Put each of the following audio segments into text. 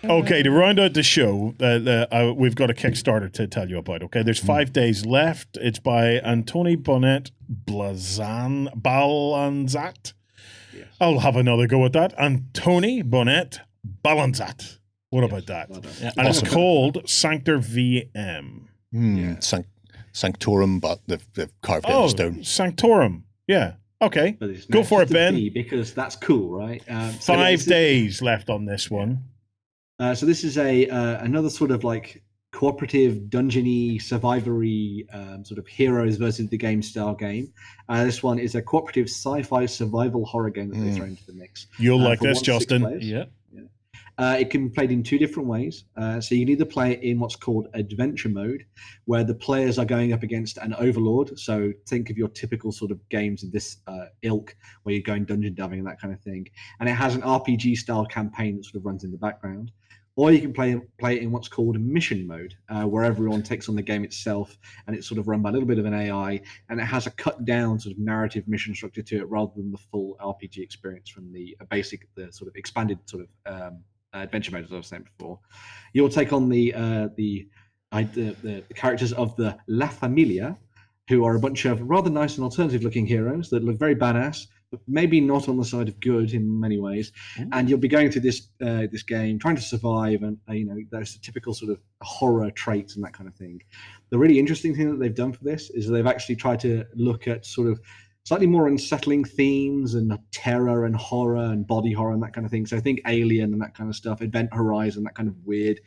Okay, to round out the show, we've got a Kickstarter to tell you about. Okay, there's 5 days left. It's by Antoni Bonet Balanzat. Yes. I'll have another go at that. Antoni Bonet Balanzat. What about that? Well done. Yeah. And it's called SanctorVM. Sanctorum, but they've carved it in stone. Sanctorum. Yeah. Okay. But it's Go not for it, just a Ben. V, because that's cool, right? 5 days left on this one. So this is another sort of like cooperative, dungeony, survivory sort of heroes versus the game style game. This one is a cooperative sci-fi survival horror game that they throw into the mix. You'll like for this, 1 to 6 Justin. players. Yeah. It can be played in 2 different ways. So you can either play it in what's called adventure mode, where the players are going up against an overlord. So think of your typical sort of games in this ilk, where you're going dungeon diving and that kind of thing. And it has an RPG style campaign that sort of runs in the background. Or you can play it in what's called mission mode, where everyone takes on the game itself, and it's sort of run by a little bit of an AI, and it has a cut down sort of narrative mission structure to it, rather than the full RPG experience from the sort of expanded sort of adventure mode, as I was saying before. You'll take on the characters of the La Familia, who are a bunch of rather nice and alternative looking heroes that look very badass, but maybe not on the side of good in many ways. And you'll be going through this game, trying to survive, and those typical sort of horror traits and that kind of thing. The really interesting thing that they've done for this is they've actually tried to look at sort of slightly more unsettling themes and terror and horror and body horror and that kind of thing. So I think Alien and that kind of stuff, Event Horizon, that kind of weird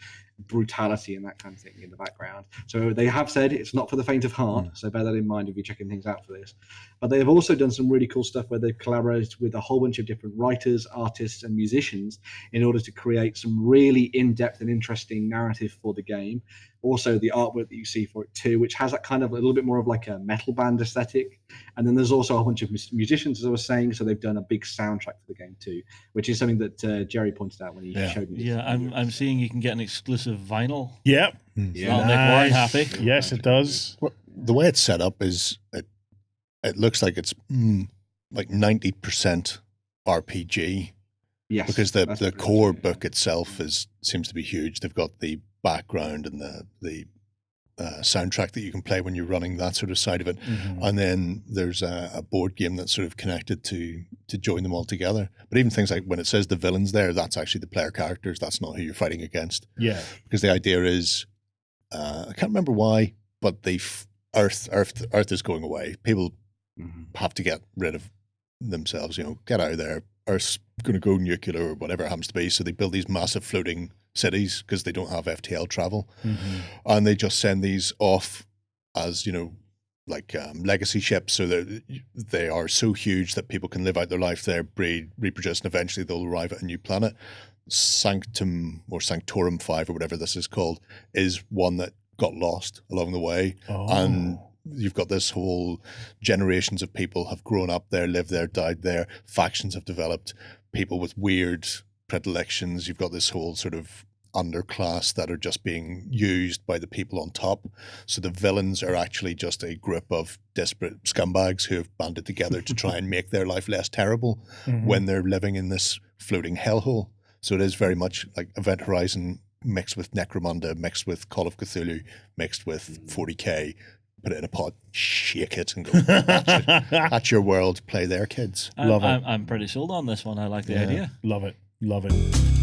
brutality and that kind of thing in the background. So they have said it's not for the faint of heart, so bear that in mind if you're checking things out for this. But they have also done some really cool stuff where they've collaborated with a whole bunch of different writers, artists, and musicians in order to create some really in-depth and interesting narrative for the game. Also the artwork that you see for it too, which has that kind of a little bit more of like a metal band aesthetic. And then there's also a whole bunch of musicians, as I was saying, so they've done a big soundtrack for the game too, which is something that Jerry pointed out when he showed me. Yeah, I'm seeing you can get an exclusive vinyl. Yep. That'll make Warren happy. Yes, it does. Well, the way it's set up is it looks like it's like 90% RPG. Yes, because the core book itself seems to be huge. They've got the background and the soundtrack that you can play when you're running that sort of side of it, and then there's a board game that's sort of connected to join them all together. But even things like when it says the villains there, that's actually the player characters. That's not who you're fighting against. Yeah, because the idea is I can't remember why, but the Earth is going away. People have to get rid of themselves. Get out of there. Earth's going to go nuclear or whatever it happens to be. So they build these massive floating cities because they don't have FTL travel, and they just send these off as like legacy ships. So they are so huge that people can live out their life there, breed, reproduce, and eventually they'll arrive at a new planet. Sanctum or Sanctorum 5 or whatever this is called is one that got lost along the way, and you've got this whole generations of people have grown up there, lived there, died there. Factions have developed, people with weird predilections. You've got this whole sort of underclass that are just being used by the people on top. So the villains are actually just a group of desperate scumbags who have banded together to try and make their life less terrible when they're living in this floating hellhole. So it is very much like Event Horizon mixed with Necromunda, mixed with Call of Cthulhu, mixed with 40k. Put it in a pot, shake it, and go, that's your world, play there, kids. Love it. I'm pretty sold on this one. I like the idea. Love it. Love it.